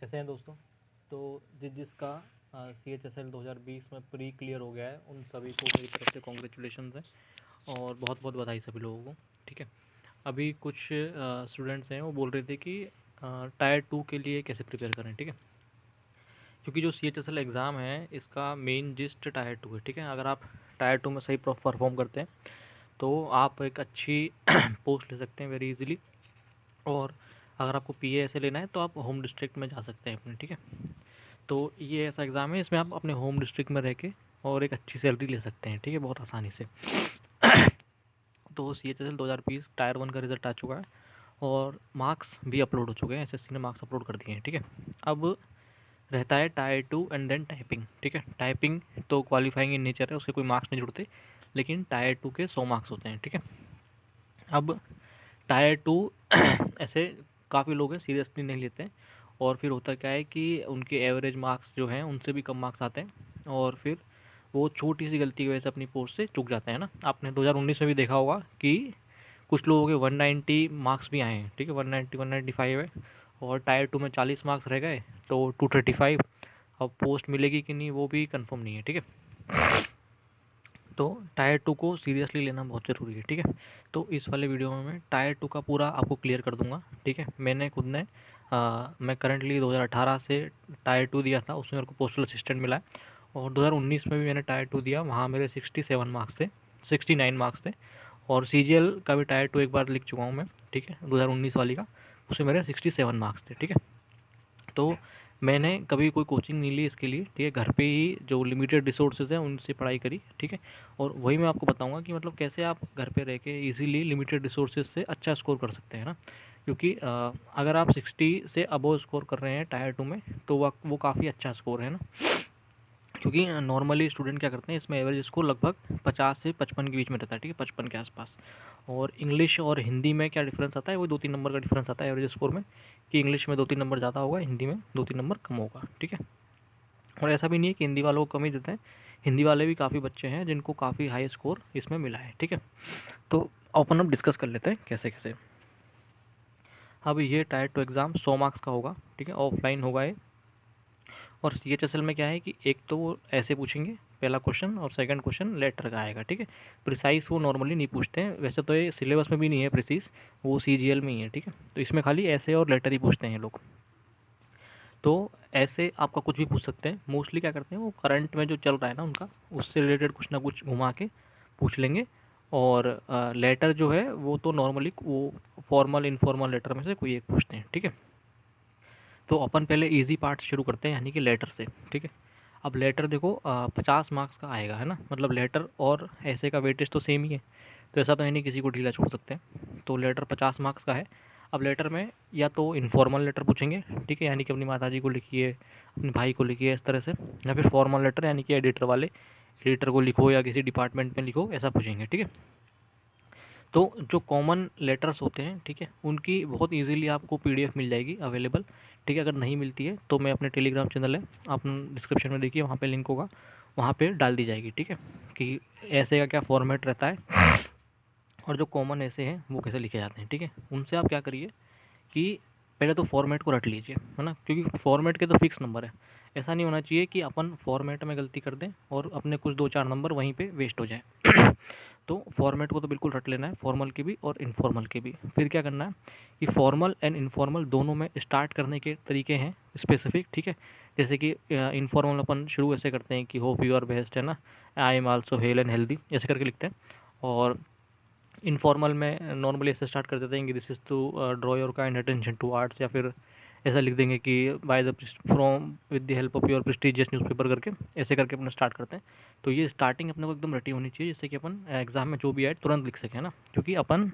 कैसे हैं दोस्तों। तो जिसका CHSL 2020 में प्री क्लियर हो गया है उन सभी को मेरी तरफ से कॉन्ग्रेचुलेशन है और बहुत बहुत बधाई सभी लोगों को। ठीक है, अभी कुछ स्टूडेंट्स हैं वो बोल रहे थे कि टायर 2 के लिए कैसे प्रिपेयर करें। ठीक है, क्योंकि जो CHSL एग्ज़ाम है इसका मेन जिस्ट टायर 2 है। ठीक है, अगर आप टायर 2 में सही परफॉर्म करते हैं तो आप एक अच्छी पोस्ट ले सकते हैं वेरी इजीली। और अगर आपको PA ऐसे लेना है तो आप होम डिस्ट्रिक्ट में जा सकते हैं अपने। ठीक है, तो ये ऐसा एग्ज़ाम है, इसमें आप अपने होम डिस्ट्रिक्ट में रह के और एक अच्छी सैलरी ले सकते हैं। ठीक है, बहुत आसानी से। तो CHSL 2020 टायर 1 का रिज़ल्ट आ चुका है और मार्क्स भी अपलोड हो चुके हैं। SSC ने मार्क्स अपलोड कर दिए हैं। ठीक है, अब रहता है टायर 2 एंड देन टाइपिंग। ठीक है, टाइपिंग तो क्वालिफाइंग इन नेचर है, उसके कोई मार्क्स नहीं जुड़ते, लेकिन टायर 2 के 100 मार्क्स होते हैं। ठीक है, अब टायर 2 ऐसे काफ़ी लोग हैं सीरियसली नहीं लेते हैं, और फिर होता क्या है कि उनके एवरेज मार्क्स जो हैं उनसे भी कम मार्क्स आते हैं और फिर वो छोटी सी गलती की वजह से अपनी पोस्ट से चूक जाते हैं ना। आपने 2019 में भी देखा होगा कि कुछ लोगों के 190 मार्क्स भी आए हैं। ठीक है, 190 195 है और टायर 2 में 40 मार्क्स रह गए तो 235। अब पोस्ट मिलेगी कि नहीं वो भी कंफर्म नहीं है। ठीक है, तो टायर 2 को सीरियसली लेना बहुत ज़रूरी है। ठीक है, तो इस वाले वीडियो में मैं टायर 2 का पूरा आपको क्लियर कर दूंगा। ठीक है, मैंने खुद ने मैं करंटली 2018 से टायर 2 दिया था, उसमें मेरे को पोस्टल असिस्टेंट मिला है। और 2019 में भी मैंने टायर 2 दिया, वहाँ मेरे 67 मार्क्स थे, 69 मार्क्स थे। और CGL का भी टायर 2 एक बार लिख चुका हूँ मैं। ठीक है, 2019 वाली का, उसमें मेरे 67 मार्क्स थे। ठीक है, तो मैंने कभी कोई कोचिंग नहीं ली इसके लिए। ठीक है, घर पे ही जो लिमिटेड रिसोर्सेज हैं उनसे पढ़ाई करी। ठीक है, और वही मैं आपको बताऊंगा कि मतलब कैसे आप घर पे रह के इजीली लिमिटेड रिसोर्सेज से अच्छा स्कोर कर सकते हैं ना। क्योंकि अगर आप 60 से अबोव स्कोर कर रहे हैं टायर 2 में तो वो काफ़ी अच्छा स्कोर है ना। क्योंकि नॉर्मली स्टूडेंट क्या करते हैं, इसमें एवरेज स्कोर लगभग 50 से 55 के बीच में रहता है। ठीक है, 55 के आसपास। और इंग्लिश और हिंदी में क्या डिफरेंस आता है, वो 2-3 नंबर का डिफरेंस आता है एवरेज स्कोर में, कि इंग्लिश में 2-3 नंबर ज़्यादा होगा, हिंदी में 2-3 नंबर कम होगा। ठीक है, और ऐसा भी नहीं है कि हिंदी वालों को कम ही देते हैं, हिंदी वाले भी काफ़ी बच्चे हैं जिनको काफ़ी हाई स्कोर इसमें मिला है। ठीक है, तो अपन अब डिस्कस कर लेते हैं कैसे कैसे। अब ये टायर 2 एग्ज़ाम 100 मार्क्स का होगा। ठीक है, ऑफलाइन होगा ये। और CHSL में क्या है कि एक तो वो ऐसे पूछेंगे पहला क्वेश्चन, और सेकंड क्वेश्चन लेटर का आएगा। ठीक है, प्रिसाइज वो नॉर्मली नहीं पूछते हैं, वैसे तो ये सिलेबस में भी नहीं है प्रिसाइज, वो CGL में ही है। ठीक है, तो इसमें खाली ऐसे और लेटर ही पूछते हैं लोग। तो ऐसे आपका कुछ भी पूछ सकते हैं। मोस्टली क्या करते हैं, वो करंट में जो चल रहा है ना उनका, उससे रिलेटेड कुछ ना कुछ घुमा के पूछ लेंगे। और लेटर जो है वो तो नॉर्मली वो फॉर्मल इनफॉर्मल लेटर में से कोई एक पूछते हैं। ठीक है, तो अपन पहले इजी पार्ट शुरू करते हैं, यानी कि लेटर से। ठीक है, अब लेटर देखो 50 मार्क्स का आएगा है ना, मतलब लेटर और ऐसे का वेटेज तो सेम ही है, तो ऐसा तो है नहीं किसी को ढीला छोड़ सकते हैं। तो लेटर 50 मार्क्स का है। अब लेटर में या तो इनफॉर्मल लेटर पूछेंगे, ठीक है, यानी कि अपनी माता जी को लिखिए, अपने भाई को लिखिए, इस तरह से। या फिर फॉर्मल लेटर, यानी कि एडिटर वाले, एडिटर को लिखो या किसी डिपार्टमेंट में लिखो, ऐसा पूछेंगे। ठीक है, तो जो कॉमन लेटर्स होते हैं, ठीक है, उनकी बहुत इजीली आपको PDF मिल जाएगी अवेलेबल। ठीक है, अगर नहीं मिलती है तो मैं अपने टेलीग्राम चैनल है, आप डिस्क्रिप्शन में देखिए, वहाँ पे लिंक होगा, वहाँ पे डाल दी जाएगी। ठीक है, कि ऐसे का क्या फॉर्मेट रहता है और जो कॉमन ऐसे हैं वो कैसे लिखे जाते हैं। ठीक है, उनसे आप क्या करिए कि पहले तो फॉर्मेट को रट लीजिए, है ना, क्योंकि फॉर्मेट के तो फिक्स नंबर है। ऐसा नहीं होना चाहिए कि अपन फॉर्मेट में गलती कर दें और अपने कुछ 2-4 नंबर वहीं पे वेस्ट हो जाए। तो फॉर्मेट को तो बिल्कुल रट लेना है, फॉर्मल की भी और इनफॉर्मल की भी। फिर क्या करना है कि फॉर्मल एंड इनफॉर्मल दोनों में स्टार्ट करने के तरीके हैं स्पेसिफिक। ठीक है, जैसे कि इनफॉर्मल अपन शुरू ऐसे करते हैं कि होप यू आर बेस्ट, है ना, I am also hello and healthy, ऐसे करके लिखते हैं। और इनफॉर्मल में नॉर्मली ऐसे स्टार्ट कर देते हैं कि this is to draw your kind attention to arts, या फिर ऐसा लिख देंगे कि by the from with the help of your prestigious newspaper करके, ऐसे करके अपना स्टार्ट करते हैं। तो ये स्टार्टिंग अपने को एकदम रटी होनी चाहिए, जिससे कि अपन एग्जाम में जो भी आए तुरंत लिख सकें ना। क्योंकि अपन,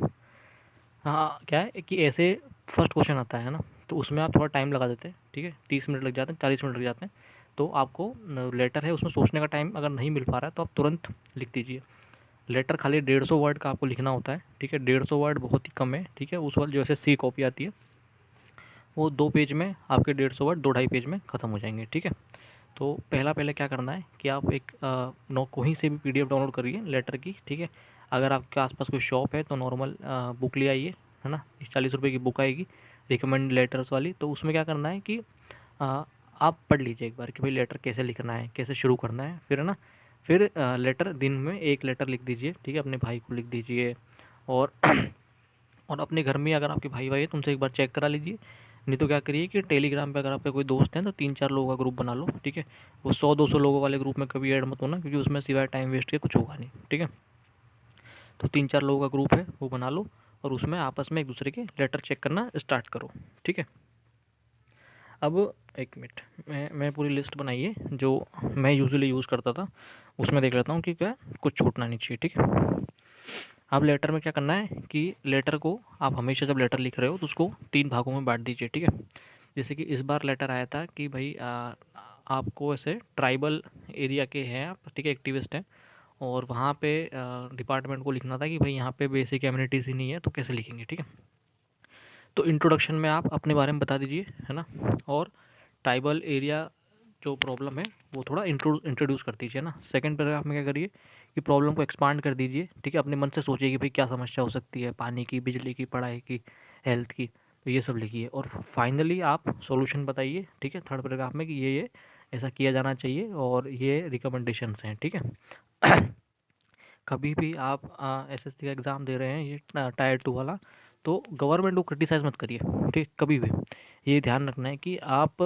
हाँ, क्या है कि ऐसे फर्स्ट क्वेश्चन आता है ना, तो उसमें आप थोड़ा टाइम लगा देते हैं। ठीक है, 30 मिनट लग जाते हैं, 40 मिनट लग जाते हैं। तो आपको लेटर है उसमें सोचने का टाइम अगर नहीं मिल पा रहा है तो आप तुरंत लिख दीजिए। लेटर खाली 150 वर्ड का आपको लिखना होता है। ठीक है, 150 वर्ड बहुत ही कम है। ठीक है, उस वाले जैसे C कॉपी आती है, वो 2 पेज में आपके 150 वर्ड 2-2.5 पेज में ख़त्म हो जाएंगे। ठीक है, तो पहले क्या करना है कि आप एक नो कहीं से भी PDF डाउनलोड करिए लेटर की। ठीक है, अगर आपके आसपास कोई शॉप है तो नॉर्मल बुक ले आइए, है ना, 40 रुपये की बुक आएगी रिकमेंड लेटर्स वाली। तो उसमें क्या करना है कि आप पढ़ लीजिए एक बार कि भाई लेटर कैसे लिखना है, कैसे शुरू करना है, फिर है ना, फिर लेटर दिन में एक लेटर लिख दीजिए, ठीक है, अपने भाई को लिख दीजिए। और और अपने घर में अगर आपके भाई है तो उनसे एक बार चेक करा लीजिए। नहीं तो क्या करिए कि टेलीग्राम पे अगर आपके कोई दोस्त हैं तो 3-4 लोगों का ग्रुप बना लो, ठीक है। वो 100-200 लोगों वाले ग्रुप में कभी ऐड मत होना, क्योंकि उसमें सिवाय टाइम वेस्ट के कुछ होगा नहीं, ठीक है। तो 3-4 लोगों का ग्रुप है वो बना लो, और उसमें आपस में एक दूसरे के लेटर चेक करना स्टार्ट करो, ठीक है। अब एक मिनट, मैं पूरी लिस्ट बनाई है जो मैं यूजुअली यूज़ करता था, उसमें देख लेता हूँ कि क्या कुछ छूटना नहीं चाहिए, ठीक है। अब लेटर में क्या करना है कि लेटर को आप हमेशा जब लेटर लिख रहे हो तो उसको 3 भागों में बांट दीजिए, ठीक है। जैसे कि इस बार लेटर आया था कि भाई आपको ऐसे ट्राइबल एरिया के हैं आप, ठीक है, एक्टिविस्ट हैं, और वहाँ पे डिपार्टमेंट को लिखना था कि भाई यहाँ पे बेसिक एमिनिटीज़ ही नहीं है, तो कैसे लिखेंगे, ठीक है। तो इंट्रोडक्शन में आप अपने बारे में बता दीजिए, है ना, और ट्राइबल एरिया जो प्रॉब्लम है वो थोड़ा इंट्रोड्यूस कर दीजिए ना। सेकंड पैराग्राफ में क्या करिए कि प्रॉब्लम को एक्सपांड कर दीजिए, ठीक है। अपने मन से सोचिए कि भाई क्या समस्या हो सकती है, पानी की, बिजली की, पढ़ाई की, हेल्थ की, तो ये सब लिखिए। और फाइनली आप सॉल्यूशन बताइए, ठीक है, थर्ड पैराग्राफ में कि ये ऐसा किया जाना चाहिए और ये रिकमेंडेशंस हैं, ठीक है। कभी भी आप एसएससी का एग्ज़ाम दे रहे हैं, ये टायर 2 वाला, तो गवर्नमेंट को क्रिटिसाइज़ मत करिए, ठीक, कभी भी। ये ध्यान रखना है कि आप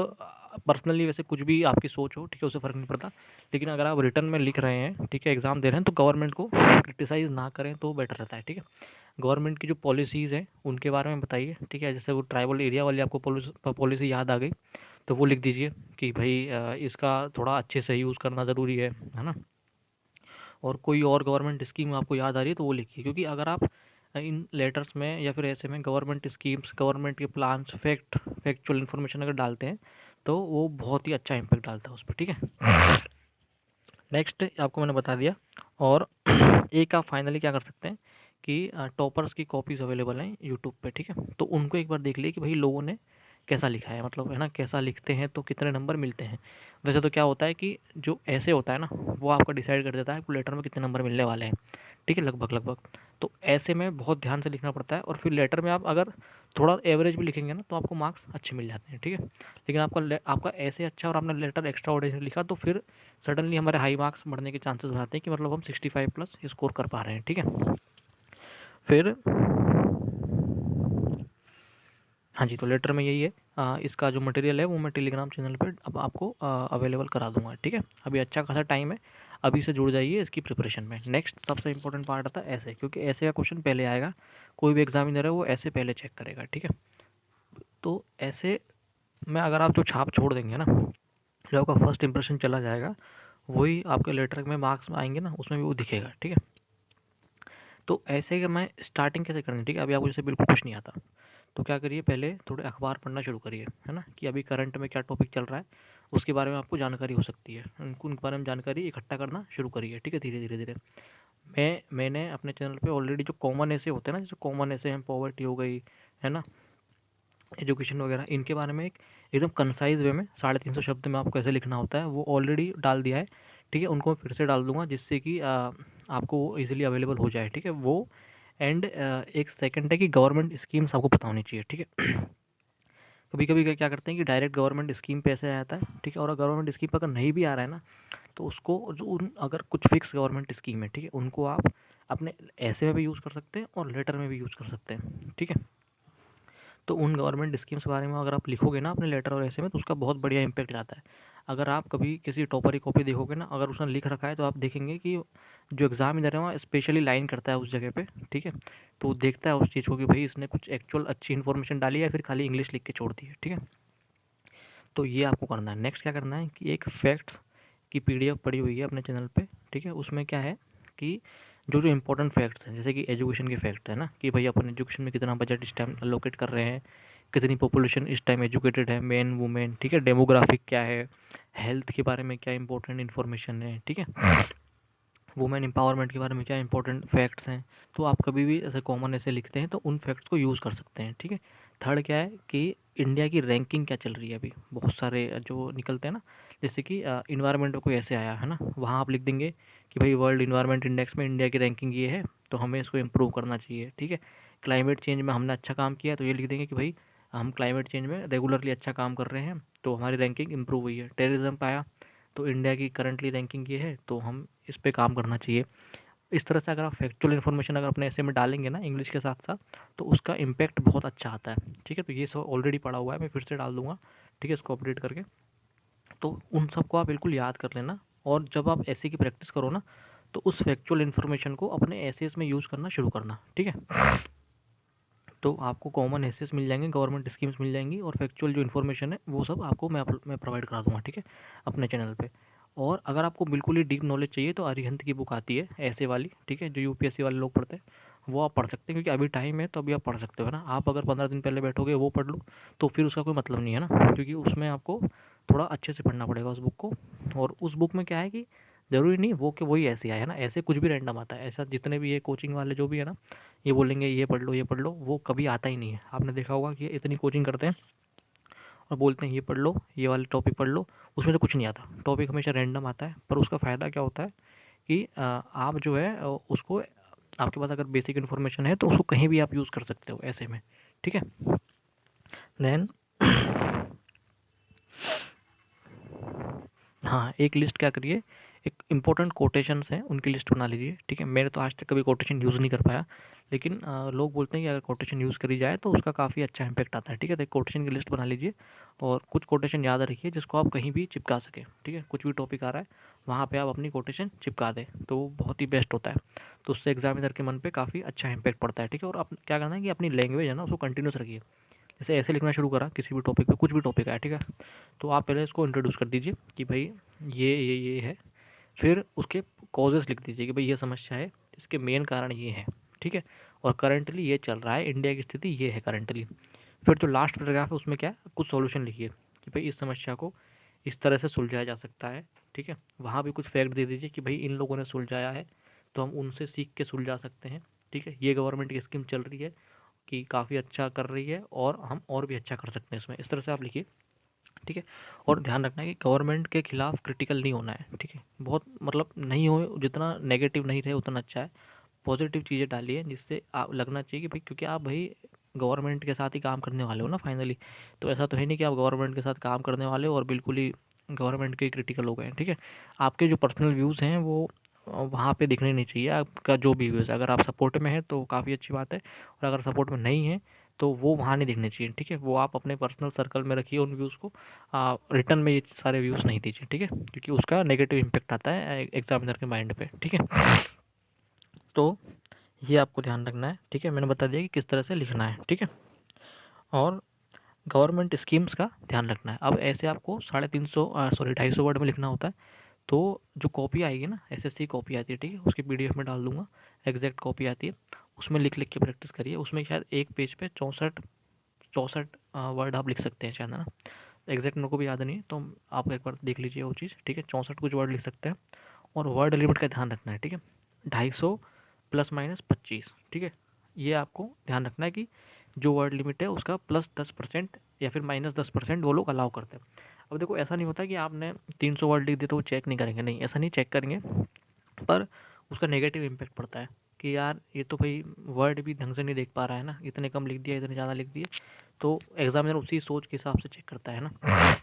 पर्सनली वैसे कुछ भी आपकी सोच हो, ठीक है, उससे फ़र्क नहीं पड़ता, लेकिन अगर आप रिटर्न में लिख रहे हैं, ठीक है, एग्ज़ाम दे रहे हैं, तो गवर्नमेंट को क्रिटिसाइज़ ना करें तो बेटर रहता है, ठीक है। गवर्नमेंट की जो पॉलिसीज़ हैं उनके बारे में बताइए, ठीक है। जैसे वो ट्राइबल एरिया वाली आपको पॉलिसी याद आ गई, तो वो लिख दीजिए कि भाई इसका थोड़ा अच्छे से यूज़ करना ज़रूरी है ना। और कोई और गवर्नमेंट स्कीम आपको याद आ रही है तो वो लिखिए, क्योंकि अगर आप इन लेटर्स में या फिर ऐसे में गवर्नमेंट स्कीम्स, गवर्नमेंट के प्लान्स, फैक्चुअल इन्फॉर्मेशन अगर डालते हैं तो वो बहुत ही अच्छा इम्पैक्ट डालता है उस पर, ठीक है। नेक्स्ट आपको मैंने बता दिया। और एक आप फाइनली क्या कर सकते हैं कि टॉपर्स की कॉपीज़ अवेलेबल हैं यूट्यूब पे, ठीक है, तो उनको एक बार देख लिए कि भाई लोगों ने कैसा लिखा है, मतलब है ना, कैसा लिखते हैं तो कितने नंबर मिलते हैं। वैसे तो क्या होता है कि जो ऐसे होता है ना, वो आपका डिसाइड कर देता है आपको लेटर में कितने नंबर मिलने वाले हैं, ठीक है, लगभग लगभग। तो ऐसे में बहुत ध्यान से लिखना पड़ता है, और फिर लेटर में आप अगर थोड़ा एवरेज भी लिखेंगे ना तो आपको मार्क्स अच्छे मिल जाते हैं, ठीक है। लेकिन आपका ऐसे अच्छा और आपने लेटर एक्स्ट्रा ऑर्डिनरी लिखा तो फिर सडनली हमारे हाई मार्क्स बढ़ने के चांसेस हो जाते हैं कि मतलब हम 65 प्लस स्कोर कर पा रहे हैं, ठीक है। फिर हाँ जी, तो लेटर में यही है। इसका जो मटेरियल है वो मैं टेलीग्राम चैनल पे अब आपको अवेलेबल करा दूंगा, ठीक है। अभी अच्छा खासा टाइम है, अभी से जुड़ जाइए इसकी प्रिपरेशन में। नेक्स्ट सबसे इंपॉर्टेंट पार्ट आता है ऐसे, क्योंकि ऐसे का क्वेश्चन पहले आएगा, कोई भी एग्जामिनर है वो ऐसे पहले चेक करेगा, ठीक है। तो ऐसे में अगर आप जो छाप छोड़ देंगे ना, जो आपका फर्स्ट इंप्रेशन चला जाएगा, वही आपके लेटर में मार्क्स में आएंगे ना, उसमें भी वो दिखेगा, ठीक है। तो ऐसे कि मैं स्टार्टिंग कैसे करनी, ठीक है, अभी आपको जैसे बिल्कुल कुछ नहीं आता, तो क्या करिए, पहले थोड़े अखबार पढ़ना शुरू करिए, है ना, कि अभी करंट में क्या टॉपिक चल रहा है, उसके बारे में आपको जानकारी हो सकती है, उनके बारे में जानकारी इकट्ठा करना शुरू करिए, ठीक है, धीरे धीरे धीरे। मैंने अपने चैनल पे ऑलरेडी जो कॉमन ऐसे होते हैं ना, जैसे कॉमन ऐसे हैं, पॉवर्टी हो गई, है ना, एजुकेशन वगैरह, इनके बारे में एक एकदम कंसाइज वे में 350 शब्द में आपको कैसे लिखना होता है वो ऑलरेडी डाल दिया है, ठीक है। उनको मैं फिर से डाल दूंगा जिससे कि आपको इजीली अवेलेबल हो जाए, ठीक है वो। एंड एक सेकंड है कि गवर्नमेंट स्कीम्स आपको पता होनी चाहिए, ठीक है। कभी कभी क्या करते हैं कि डायरेक्ट गवर्नमेंट स्कीम पे ऐसे आ जाता है, ठीक है, और गवर्नमेंट स्कीम पर अगर नहीं भी आ रहा है ना, तो उसको जो उन अगर कुछ फिक्स गवर्नमेंट स्कीम है, ठीक है, उनको आप अपने ऐसे में भी यूज़ कर सकते हैं और लेटर में भी यूज़ कर सकते हैं, ठीक है। तो उन गवर्नमेंट स्कीम्स के बारे में अगर आप लिखोगे ना अपने लेटर और ऐसे में, तो उसका बहुत बढ़िया इम्पैक्ट जाता है। अगर आप कभी किसी टॉपर की कॉपी देखोगे ना, अगर उसने लिख रखा है तो आप देखेंगे कि जो एग्ज़ाम इधर है वहाँ स्पेशली लाइन करता है उस जगह पे, ठीक है। तो वो देखता है उस चीज़ को कि भाई इसने कुछ एक्चुअल अच्छी इन्फॉर्मेशन डाली है या फिर खाली इंग्लिश लिख के छोड़ दी है, ठीक है। तो ये आपको करना है। नेक्स्ट क्या करना है कि एक फैक्ट्स की पीडीएफ पड़ी हुई है अपने चैनल पे, ठीक है। उसमें क्या है कि जो जो इंपॉर्टेंट फैक्ट्स हैं, जैसे कि एजुकेशन के फैक्ट है ना, कि भाई अपन एजुकेशन में कितना बजट इस टाइम अलोकेट कर रहे हैं, कितनी पॉपुलेशन इस टाइम एजुकेटेड है, मेन वुमेन, ठीक है, डेमोग्राफिक क्या है, हेल्थ के बारे में क्या इंपॉर्टेंट इन्फॉर्मेशन है, ठीक है, वुमेन एम्पावरमेंट के बारे में क्या इंपॉर्टेंट फैक्ट्स हैं। तो आप कभी भी ऐसे कॉमन ऐसे लिखते हैं तो उन फैक्ट्स को यूज़ कर सकते हैं, ठीक है। थर्ड क्या है कि इंडिया की रैंकिंग क्या चल रही है अभी, बहुत सारे जो निकलते हैं ना, जैसे कि इन्वायरमेंट में कोई ऐसे आया है ना, वहाँ आप लिख देंगे कि भाई वर्ल्ड इन्वायरमेंट इंडेक्स में इंडिया की रैंकिंग ये है, तो हमें इसको इम्प्रूव करना चाहिए, ठीक है। क्लाइमेट चेंज में हमने अच्छा काम किया तो ये लिख देंगे कि भाई हम क्लाइमेट चेंज में रेगुलरली अच्छा काम कर रहे हैं, तो हमारी रैंकिंग इंप्रूव हुई है। टेररिज्म पे आया तो इंडिया की करंटली रैंकिंग ये है, तो हम इस पे काम करना चाहिए। इस तरह से अगर आप फैक्चुअल इन्फॉर्मेशन अगर अपने ऐसे में डालेंगे ना इंग्लिश के साथ साथ, तो उसका इम्पैक्ट बहुत अच्छा आता है। ठीक है, तो ये सब ऑलरेडी पढ़ा हुआ है, मैं फिर से डाल दूंगा। ठीक है, इसको अपडेट करके। तो उन सबको आप बिल्कुल याद कर लेना, और जब आप ऐसे की प्रैक्टिस करो ना, तो उस फैक्चुअल इन्फॉर्मेशन को अपने एसेस में यूज़ करना शुरू करना। ठीक है, तो आपको कॉमन एसेस मिल जाएंगे, गवर्नमेंट स्कीम्स मिल जाएंगी, और फैक्चुअल जो इन्फॉर्मेशन है वो सब आपको मैं प्रोवाइड करा दूंगा। ठीक है, अपने चैनल पे। और अगर आपको बिल्कुल ही डीप नॉलेज चाहिए तो अरिहंत की बुक आती है ऐसे वाली, ठीक है, जो यूपीएससी वाले लोग पढ़ते हैं, वो आप पढ़ सकते हैं, क्योंकि अभी टाइम है तो अभी आप पढ़ सकते हो, है ना। आप अगर 15 दिन पहले बैठोगे वो पढ़ लो तो फिर उसका कोई मतलब नहीं है ना, क्योंकि उसमें आपको थोड़ा अच्छे से पढ़ना पड़ेगा उस बुक को। और उस बुक में क्या है कि ज़रूरी नहीं वो कि वही ऐसे आए, है ना, ऐसे कुछ भी रैंडम आता है। ऐसा जितने भी ये कोचिंग वाले जो भी है ना, ये बोलेंगे ये पढ़ लो ये पढ़ लो, वो कभी आता ही नहीं है। आपने देखा होगा कि ये इतनी कोचिंग करते हैं और बोलते हैं ये पढ़ लो, ये वाले टॉपिक पढ़ लो, उसमें से कुछ नहीं आता। टॉपिक हमेशा रैंडम आता है, पर उसका फ़ायदा क्या होता है कि आप जो है उसको, आपके पास अगर बेसिक इन्फॉर्मेशन है तो उसको कहीं भी आप यूज़ कर सकते हो ऐसे में। ठीक है, देन हाँ, एक लिस्ट क्या करिए, एक इम्पोर्टेंट कोटेशंस हैं उनकी लिस्ट बना लीजिए। ठीक है, मैंने तो आज तक कभी कोटेशन यूज़ नहीं कर पाया, लेकिन लोग बोलते हैं कि अगर कोटेशन यूज़ करी जाए तो उसका काफ़ी अच्छा इम्पैक्ट आता है। ठीक है, तो एक कोटेशन की लिस्ट बना लीजिए, और कुछ कोटेशन याद रखिए जिसको आप कहीं भी चिपका सकें। ठीक है, कुछ भी टॉपिक आ रहा है वहाँ पे आप अपनी कोटेशन चिपका दें, तो वो बहुत ही बेस्ट होता है। तो उससे एग्जामिनर के मन पे काफ़ी अच्छा इम्पैक्ट पड़ता है। ठीक है, और आप क्या करना है कि अपनी लैंग्वेज है ना उसको कंटिन्यूस रखिए। जैसे ऐसे लिखना शुरू करा किसी भी टॉपिक पे, कुछ भी टॉपिक है, ठीक है, तो आप पहले इसको इंट्रोड्यूस कर दीजिए कि भाई ये है। फिर उसके कॉजेस लिख दीजिए कि भाई ये समस्या है, इसके मेन कारण ये हैं। ठीक है, और करंटली ये चल रहा है, इंडिया की स्थिति ये है करंटली। फिर जो लास्ट पैराग्राफ है उसमें क्या है, कुछ सॉल्यूशन लिखिए कि भाई इस समस्या को इस तरह से सुलझाया जा सकता है। ठीक है, वहाँ भी कुछ फैक्ट दे दीजिए कि भाई इन लोगों ने सुलझाया है तो हम उनसे सीख के सुलझा सकते हैं। ठीक है, ये गवर्नमेंट की स्कीम चल रही है कि काफ़ी अच्छा कर रही है और हम और भी अच्छा कर सकते हैं इसमें, इस तरह से आप लिखिए। ठीक है, और ध्यान रखना है कि गवर्नमेंट के खिलाफ क्रिटिकल नहीं होना है। ठीक है, बहुत मतलब नहीं हो, जितना नेगेटिव नहीं रहे उतना अच्छा है। पॉजिटिव चीज़ें डालिए जिससे आप लगना चाहिए कि भाई, क्योंकि आप भाई गवर्नमेंट के साथ ही काम करने वाले हो ना फाइनली। तो ऐसा तो है नहीं कि आप गवर्नमेंट के साथ काम करने वाले हो और बिल्कुल ही गवर्नमेंट के क्रिटिकल हो गए हैं। ठीक है, आपके जो पर्सनल व्यूज़ हैं वो वहाँ पे दिखने नहीं चाहिए। आपका जो भी व्यूज़, अगर आप सपोर्ट में है तो काफ़ी अच्छी बात है, और अगर सपोर्ट में नहीं है तो वो वहाँ नहीं दिखने चाहिए। ठीक है, वो आप अपने पर्सनल सर्कल में रखिए उन व्यूज़ को, रिटर्न में ये सारे व्यूज़ नहीं दीजिए। ठीक है, क्योंकि उसका नेगेटिव इम्पैक्ट आता है एग्जामिनर के माइंड पे। ठीक है, तो ये आपको ध्यान रखना है। ठीक है, मैंने बता दिया कि किस तरह से लिखना है। ठीक है, और गवर्नमेंट स्कीम्स का ध्यान रखना है। अब ऐसे आपको 250 वर्ड में लिखना होता है। तो जो कॉपी आएगी ना, एसएससी कॉपी आती है, ठीक है, उसकी पीडीएफ में डाल दूंगा, एग्जैक्ट कॉपी आती है, उसमें लिख लिख के प्रैक्टिस करिए। उसमें शायद एक पेज पे 64 वर्ड आप लिख सकते हैं शायद, है ना। एग्जैक्ट मेरे को भी याद नहीं है, तो आप एक बार देख लीजिए वो चीज़। ठीक है, 64 कुछ वर्ड लिख सकते हैं। और वर्ड लिमिट का ध्यान रखना है। ठीक है, 250 +- 25। ठीक है, ये आपको ध्यान रखना है कि जो वर्ड लिमिट है उसका +10% या फिर -10% वो लोग अलाउ करते हैं। अब देखो, ऐसा नहीं होता कि आपने 300 वर्ड लिख दिए तो वो चेक नहीं करेंगे, नहीं, ऐसा नहीं, चेक करेंगे, पर उसका नेगेटिव इम्पैक्ट पड़ता है कि यार ये तो भाई वर्ड भी ढंग से नहीं देख पा रहा है ना, इतने कम लिख दिया, इतने ज़्यादा लिख दिए। तो एग्जामिनर उसी सोच के हिसाब से चेक करता है ना।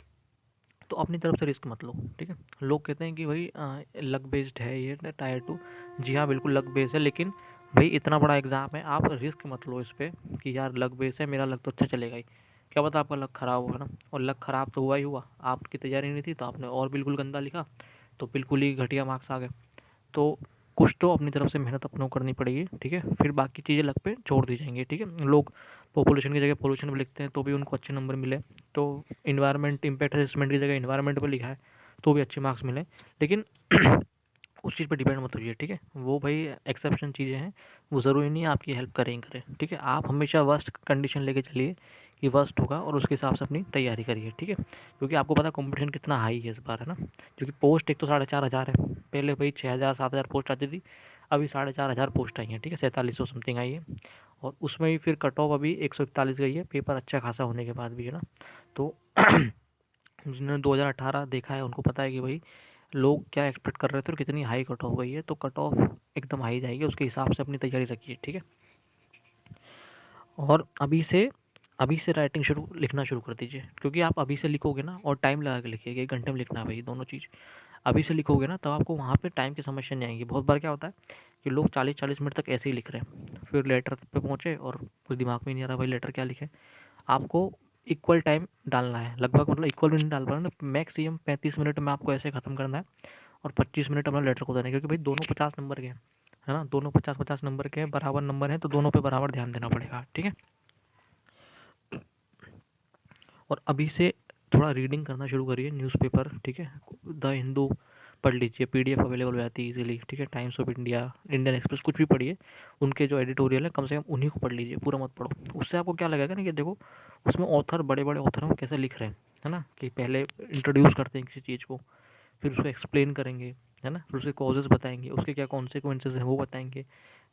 तो अपनी तरफ से रिस्क मत लो। ठीक है, लोग कहते हैं कि भाई लक बेस्ड है ये टायर 2। जी हाँ, बिल्कुल लक बेस्ड है, लेकिन भाई इतना बड़ा एग्ज़ाम है, आप रिस्क मत लो इस पर कि यार लक बेस्ड है, मेरा लक तो अच्छा चलेगा ही, क्या पता आपका लक ख़राब हुआ ना। और लक ख़राब तो हुआ ही हुआ, आपकी तैयारी नहीं थी तो आपने और बिल्कुल गंदा लिखा, तो बिल्कुल ही घटिया मार्क्स आ गए। तो कुछ तो अपनी तरफ से मेहनत अपनों को करनी पड़ेगी। ठीक है, फिर बाकी चीज़ें लक पे छोड़ दी जाएंगी। ठीक है, लोग पॉपुलेशन की जगह पोल्यूशन पे लिखते हैं तो भी उनको अच्छे नंबर मिले, तो इन्वायरमेंट इम्पैक्ट असेसमेंट की जगह इन्वायरमेंट पर लिखा है तो भी अच्छे मार्क्स मिले। लेकिन उस चीज़ पे डिपेंड मत होइए। ठीक है, वो भाई एक्सेप्शन चीज़ें हैं, वो ज़रूरी नहीं है आपकी हेल्प करें ही करें। ठीक है, आप हमेशा वर्स्ट कंडीशन लेके चलिए कि वर्स्ट होगा, और उसके हिसाब से अपनी तैयारी करिए। ठीक है, क्योंकि आपको पता है कंपटीशन कितना हाई है इस बार, है ना। क्योंकि पोस्ट एक तो 4,500 है, पहले भाई 6,000 7,000 पोस्ट आती थी, अभी 4,500 पोस्ट आई हैं। ठीक है, 4700 समथिंग आई है, और उसमें भी फिर कट ऑफ अभी 141 गई है, पेपर अच्छा खासा होने के बाद भी, है ना। तो जिन्होंने 2018 देखा है उनको पता है कि भाई लोग क्या एक्सपेक्ट कर रहे थे और कितनी हाई कट ऑफ गई है। तो कट ऑफ एकदम हाई जाएगी, उसके हिसाब से अपनी तैयारी रखिए। ठीक है, और अभी से राइटिंग लिखना शुरू कर दीजिए, क्योंकि आप अभी से लिखोगे ना, और टाइम लगा के लिखिएगा, 1 घंटे में लिखना है भाई दोनों चीज़। अभी से लिखोगे ना, तब आपको वहाँ पे टाइम की समस्या नहीं आएगी। बहुत बार क्या होता है कि लोग 40-40 मिनट तक ऐसे ही लिख रहे हैं, फिर लेटर पे पहुँचे और कुछ दिमाग में नहीं आ रहा भाई लेटर क्या लिखें। आपको इक्वल टाइम डालना है, लगभग मतलब इक्वल भी नहीं डाल पा रहा ना, मैक्सिमम 35 मिनट में आपको ऐसे ख़त्म करना है, और 25 मिनट अपना लेटर को देना है, क्योंकि भाई दोनों 50 नंबर के हैं, है ना, दोनों 50-50 नंबर के हैं, बराबर नंबर हैं, तो दोनों पे बराबर ध्यान देना पड़ेगा, ठीक है। और अभी से थोड़ा रीडिंग करना शुरू करिए, न्यूज़पेपर, ठीक है। द हिंदू पढ़ लीजिए, पीडीएफ अवेलेबल हो जाती है इजीली, ठीक है। Times of India, Indian express, कुछ भी पढ़िए, उनके जो एडिटोरियल है कम से कम उन्हीं को पढ़ लीजिए, पूरा मत पढ़ो। उससे आपको क्या लगेगा ना कि देखो उसमें ऑथर, बड़े बड़े ऑथर हैं, कैसे लिख रहे हैं, है ना, कि पहले इंट्रोड्यूस करते हैं किसी चीज़ को, फिर उसको एक्सप्लेन करेंगे, है ना, फिर उसके कॉजेज़ बताएंगे, उसके क्या कॉन्सिक्वेंसेज हैं वो बताएंगे,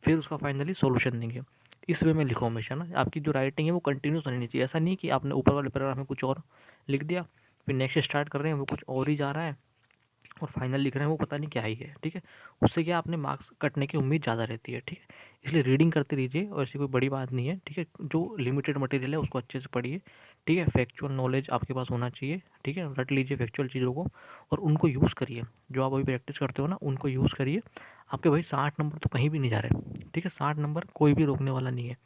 फिर उसका फाइनली सॉल्यूशन देंगे। इस वे में लिखो हमेशा ना, आपकी जो राइटिंग है वो कंटिन्यूस रहनी चाहिए। ऐसा नहीं कि आपने ऊपर वाले पैराग्राफ में कुछ और लिख दिया, फिर नेक्स्ट स्टार्ट कर रहे हैं वो कुछ और ही जा रहा है, और फाइनल लिख रहे हैं वो पता नहीं क्या ही है, ठीक है। उससे क्या अपने मार्क्स कटने की उम्मीद ज़्यादा रहती है, ठीक है। इसलिए रीडिंग करते रहिए, और ऐसी कोई बड़ी बात नहीं है, ठीक है। जो लिमिटेड मटेरियल है उसको अच्छे से पढ़िए, ठीक है। फैक्चुअल नॉलेज आपके पास होना चाहिए, ठीक है। रट लीजिए फैक्चुअल चीज़ों को, और उनको यूज़ करिए। जो आप अभी प्रैक्टिस करते हो ना, उनको यूज़ करिए। आपके भाई 60 नंबर तो कहीं भी नहीं जा रहे, ठीक है। 60 नंबर कोई भी रोकने वाला नहीं है।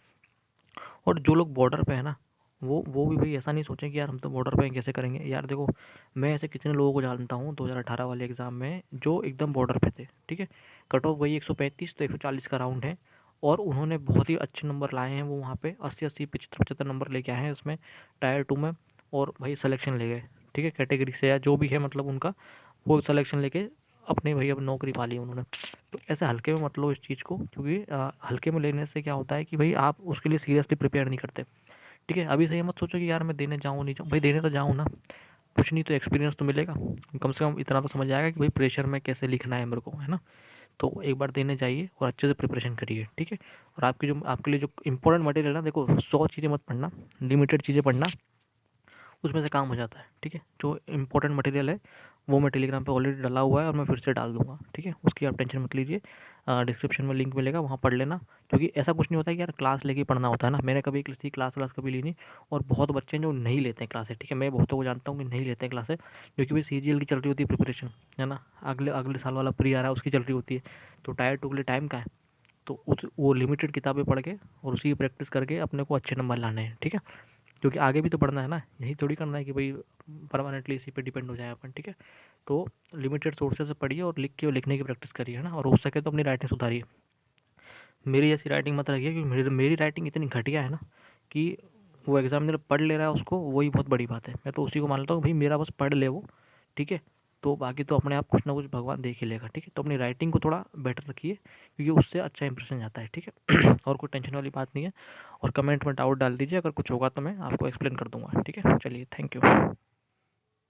और जो लोग बॉर्डर पे है ना, वो भी भाई ऐसा नहीं सोचें कि यार हम तो बॉर्डर पे हैं, कैसे करेंगे यार। देखो मैं ऐसे कितने लोगों को जानता हूँ 2018 वाले एग्ज़ाम में, जो एकदम बॉर्डर पे थे, ठीक है। कट ऑफ वही 135 तो 140 का राउंड है, और उन्होंने बहुत ही अच्छे नंबर लाए हैं। वो वहाँ पे 80-80, 75-75 नंबर लेके आए हैं उसमें, टायर 2 में, और भाई सिलेक्शन ले गए, ठीक है, कैटेगरी से या जो भी है, मतलब उनका वो सिलेक्शन लेके अपने भाई अब नौकरी पा ली उन्होंने। तो ऐसे हल्के में मत लो इस चीज़ को, क्योंकि हल्के में लेने से क्या होता है कि भाई आप उसके लिए सीरियसली प्रिपेयर नहीं करते, ठीक है। अभी से ये मत सोचो कि यार मैं देने जाऊँ नहीं जाऊँ, भाई देने तो जाऊँ ना, कुछ नहीं तो एक्सपीरियंस तो मिलेगा, कम से कम इतना तो समझ आएगा कि भाई प्रेशर में कैसे लिखना है मेरे को, है ना। तो एक बार देने जाइए और अच्छे से प्रिपरेशन करिए, ठीक है। और आपके लिए जो इंपॉर्टेंट मटेरियल है ना, देखो 100 चीज़ें मत पढ़ना, लिमिटेड चीज़ें पढ़ना, उसमें से काम हो जाता है, ठीक है। जो इंपॉर्टेंट मटेरियल है वो मैं टेलीग्राम पे ऑलरेडी डाला हुआ है, और मैं फिर से डाल दूंगा, ठीक है। उसकी आप टेंशन मत लीजिए, डिस्क्रिप्शन में लिंक मिलेगा, वहाँ पढ़ लेना। क्योंकि ऐसा कुछ नहीं होता है कि यार क्लास लेके पढ़ना होता है ना, मैंने कभी किसी क्लास कभी ली नहीं। और बहुत बच्चे हैं जो नहीं लेते हैं क्लासेस, ठीक है। मैं बहुतों को जानता हूँ कि नहीं लेते हैं क्लासेस, क्योंकि भाई CGL की चल रही होती है प्रिपरेशन, है ना, अगले अगले साल वाला प्री आ रहा है उसकी चल रही होती है, तो टायर 2 के लिए टाइम का है। तो वो लिमिटेड किताबें पढ़ के और उसी की प्रैक्टिस करके अपने को अच्छे नंबर लाने हैं, ठीक है। क्योंकि आगे भी तो बढ़ना है ना, यही थोड़ी करना है कि भाई परमानेंटली इसी पे डिपेंड हो जाए अपन, ठीक है। तो लिमिटेड सोर्सेज से पढ़िए, और लिख के और लिखने की प्रैक्टिस करिए, है ना। और हो सके तो अपनी राइटिंग सुधारिए। मेरी जैसी राइटिंग मत रखिए, क्योंकि मेरी राइटिंग इतनी घटिया है ना कि वो एग्जामिनर पढ़ ले रहा है उसको, वही बहुत बड़ी बात है। मैं तो उसी को मान लेता हूँ भाई मेरा बस पढ़ ले वो, ठीक है। तो बाकी तो अपने आप कुछ ना कुछ भगवान देख ही लेगा, ठीक है। तो अपनी राइटिंग को थोड़ा बेटर रखिए, क्योंकि उससे अच्छा इंप्रेशन जाता है, ठीक है। और कोई टेंशन वाली बात नहीं है। और कमेंट में डाउट डाल दीजिए, अगर कुछ होगा तो मैं आपको एक्सप्लेन कर दूंगा, ठीक है। चलिए, थैंक यू।